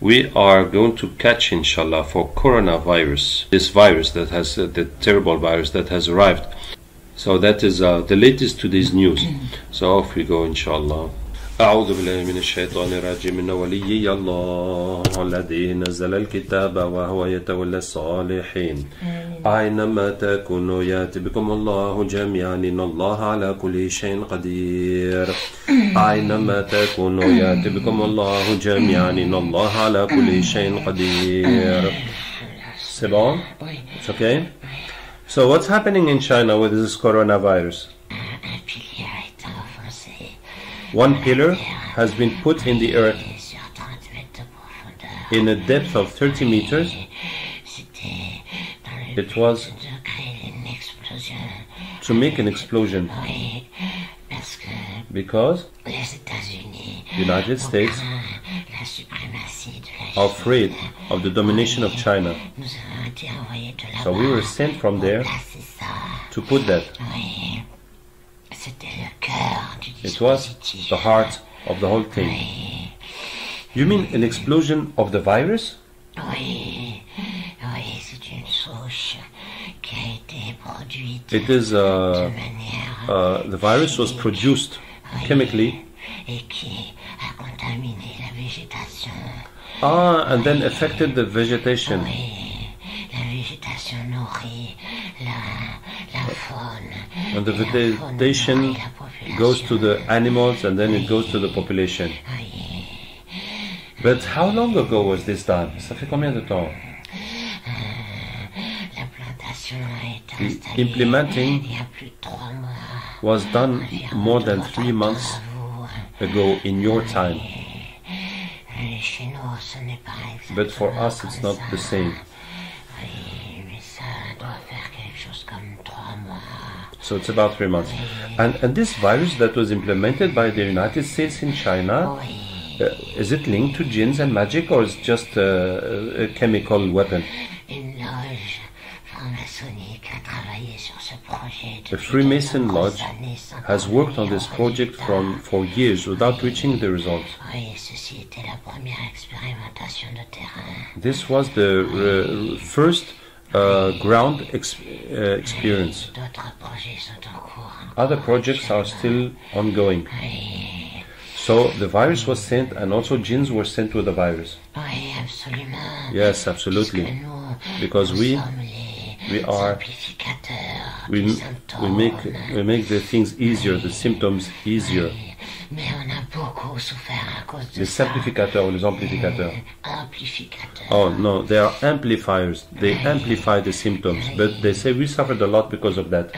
we are going to catch, inshallah, for coronavirus, this virus that has the terrible virus that has arrived. So that is the latest today's news. So off we go, inshallah. أعوذ بالله من الشيطان الرجيم إن وليي الله الذي نزل الكتاب وهو يتولى الصالحين أينما تكونوا يأتي بكم الله جميعا إن الله على كل شيء قدير أينما تكونوا يأتي بكم الله جميعا إن الله على كل شيء قدير. C'est bon? It's okay? So what's happening in China with this coronavirus? One pillar has been put in the earth in a depth of 30 meters. It was to make an explosion because the United States are afraid of the domination of China. So we were sent from there to put that. It was the heart of the whole thing. You mean an explosion of the virus? It is the virus was produced chemically and then affected the vegetation. And the vegetation goes to the animals and then it goes to the population. But how long ago was this done? Ça fait combien de temps? The implementing was done more than 3 months ago in your time. But for us it's not the same. So it's about 3 months. And this virus that was implemented by the United States in China, is it linked to jinns and magic, or is it just a chemical weapon? The Freemason Lodge has worked on this project for years without reaching the results. This was the first ground experience. Other projects are still ongoing. So the virus was sent, and also jinns were sent with the virus. Yes, absolutely. Because we make the things easier, the symptoms easier. Les simplificateurs ou les amplificateurs? Oh no, they are amplifiers. They amplify the symptoms, but they say we suffered a lot because of that.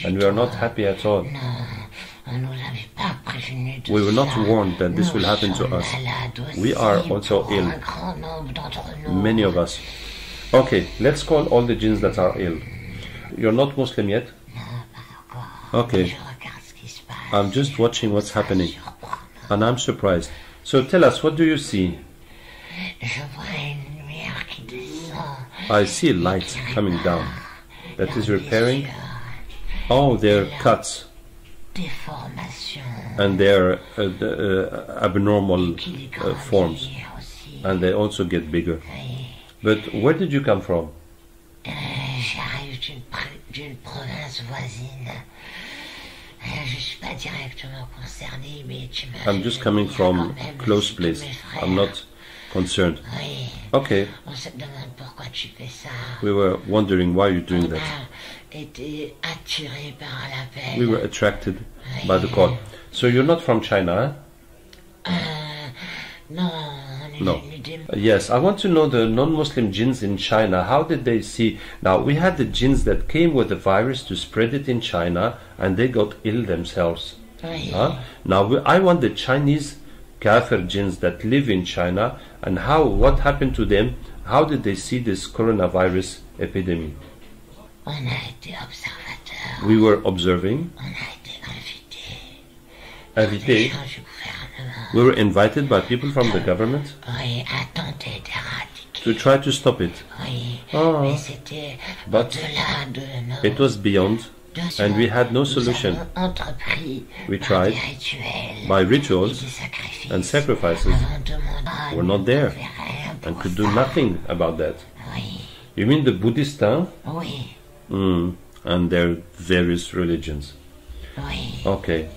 And we are not happy at all. We were not warned that this will happen to us. We are also ill. Many of us. Okay, let's call all the jinns that are ill. You're not Muslim yet? Okay. I'm just watching what's happening. And I'm surprised. So tell us, what do you see? I see light coming down. That is repairing. Oh, they're cuts. And they're abnormal forms. And they also get bigger. But where did you come from? I'm just coming from a close place. I'm not concerned. Okay. We were wondering why you're doing that. We were attracted by the call. So you're not from China, huh? No. Yes, I want to know the non-Muslim jinns in China. How did they see? Now, we had the jinns that came with the virus to spread it in China, and they got ill themselves. Now, I want the Chinese kafir jinns that live in China, and what happened to them? How did they see this coronavirus epidemic? We were observing. Invité. We were invited by people from the government to try to stop it. But it was beyond And we had no solution. We tried by rituals and sacrifices. We're not there and could do nothing about that. You mean the Buddhists, huh? And their various religions. Okay,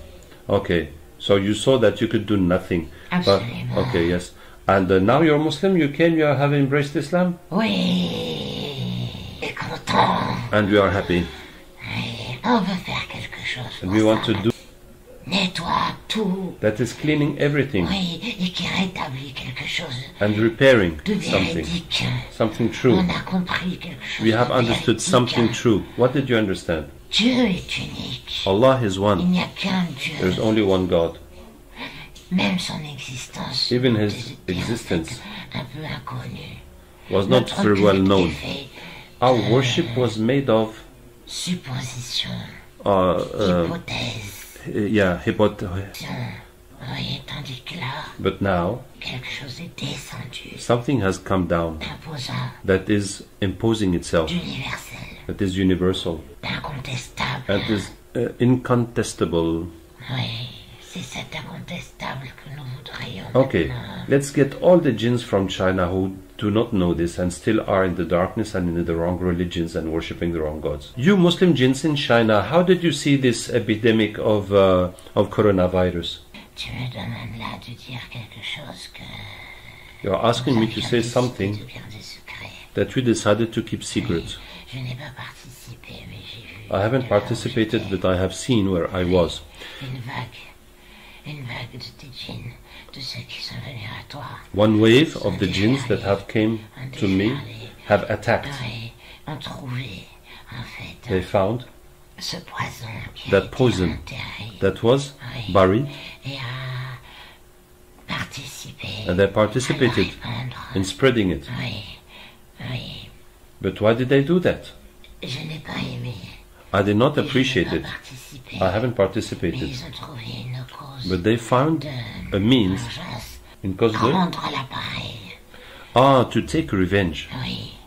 okay. So you saw that you could do nothing. But, okay, yes. And now you're Muslim, you have embraced Islam? And we are happy. And we want to do that is cleaning everything and repairing something true. We have understood something true. What did you understand? Allah is one. There is only one God. Even his existence was not very well known. Our worship was made of but now something has come down that is imposing itself, that is universal, that is incontestable. Okay, let's get all the jinns from China who do not know this and still are in the darkness and in the wrong religions and worshipping the wrong gods. You Muslim jinns in China, how did you see this epidemic of coronavirus? You're asking me to say something that we decided to keep secret. I haven't participated, but I have seen where I was. One wave of the jinns that have come to me have attacked. They found that poison that was buried, and they participated in spreading it. But why did they do that? I did not appreciate it. I haven't participated. But they found a means in cause to take revenge.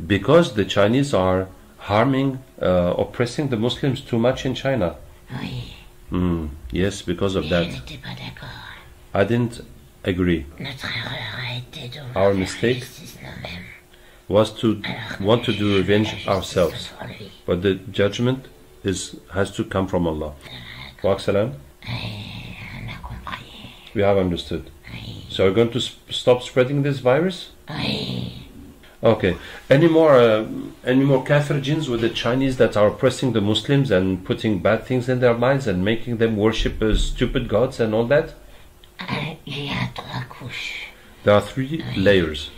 Because the Chinese are harming, oppressing the Muslims too much in China. Yes, because of that. I didn't agree. Our mistake was to want to do revenge ourselves. But the judgment has to come from Allah. Wa salam. We have understood. So we're going to stop spreading this virus? Okay. Any more kafir jinns with the Chinese that are oppressing the Muslims and putting bad things in their minds and making them worship stupid gods and all that? There are 3 layers.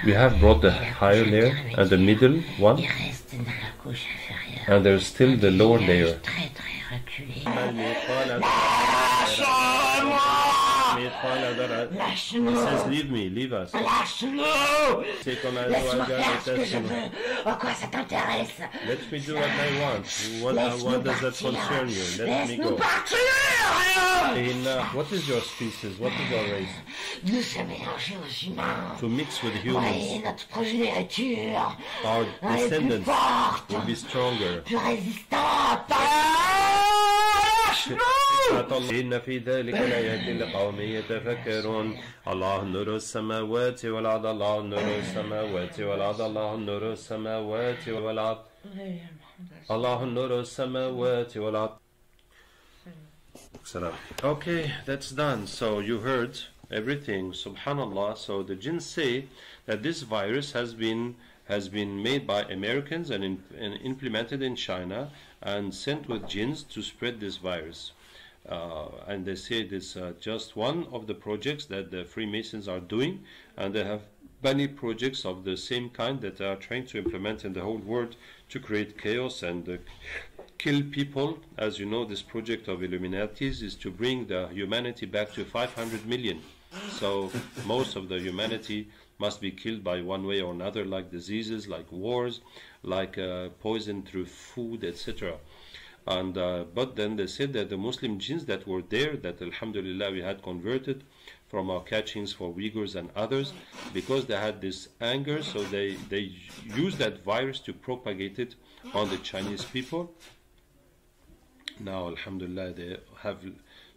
We have brought the higher layer and the middle one, and there's still the lower layer. It says leave me, leave us. Let me do what I want. What does that concern you? Let me go. What is your species? What is your race? To mix with humans. Our descendants will be stronger. إن في ذلك لآيات لقوم يتفكرون الله نور السماوات والأرض الله نور السماوات والأرض الله نور السماوات والأرض الله نور السماوات والأرض. Okay, that's done. So you heard everything. Subhanallah. So the jinns say that this virus has been made by Americans and implemented in China and sent with jinns to spread this virus. And they say this just one of the projects that the Freemasons are doing, and they have many projects of the same kind that they are trying to implement in the whole world to create chaos and kill people. As you know, this project of Illuminatis is to bring the humanity back to 500 million. So most of the humanity must be killed by one way or another, like diseases, like wars, like poison through food, etc. And but then they said that the Muslim jinns that were there, that alhamdulillah we had converted from our catchings for Uyghurs and others, because they had this anger, so they used that virus to propagate it on the Chinese people. Now, alhamdulillah, they have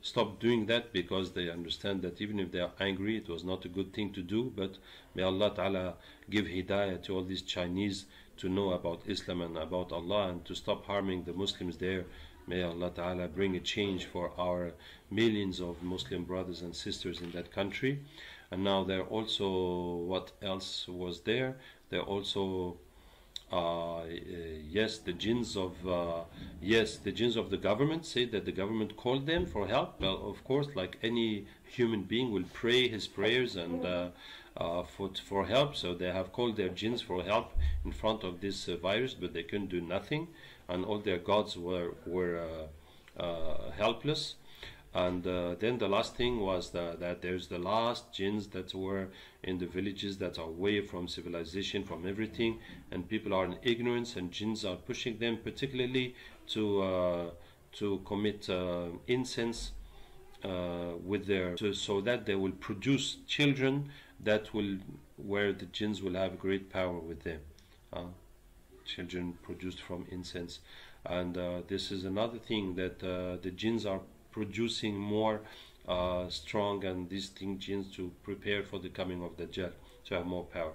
stopped doing that, because they understand that even if they are angry, it was not a good thing to do. But may Allah Ta'ala give hidayah to all these Chinese to know about Islam and about Allah, and to stop harming the Muslims there. May Allah Ta'ala bring a change for our millions of Muslim brothers and sisters in that country. And now there also, what else was there? There also yes, the jinns of the government say that the government called them for help. Well, of course, like any human being will pray his prayers and for help. So they have called their jinns for help in front of this virus, but they couldn't do nothing, and all their gods were helpless. And then the last thing was that there's the last jinns that were in the villages that are away from civilization, from everything, and people are in ignorance, and jinns are pushing them particularly to commit incense with their, so that they will produce children that will, where the jinns will have great power with them. Children produced from incense. And this is another thing, that the jinns are producing more strong and distinct jinns to prepare for the coming of Dajjal, to have more power.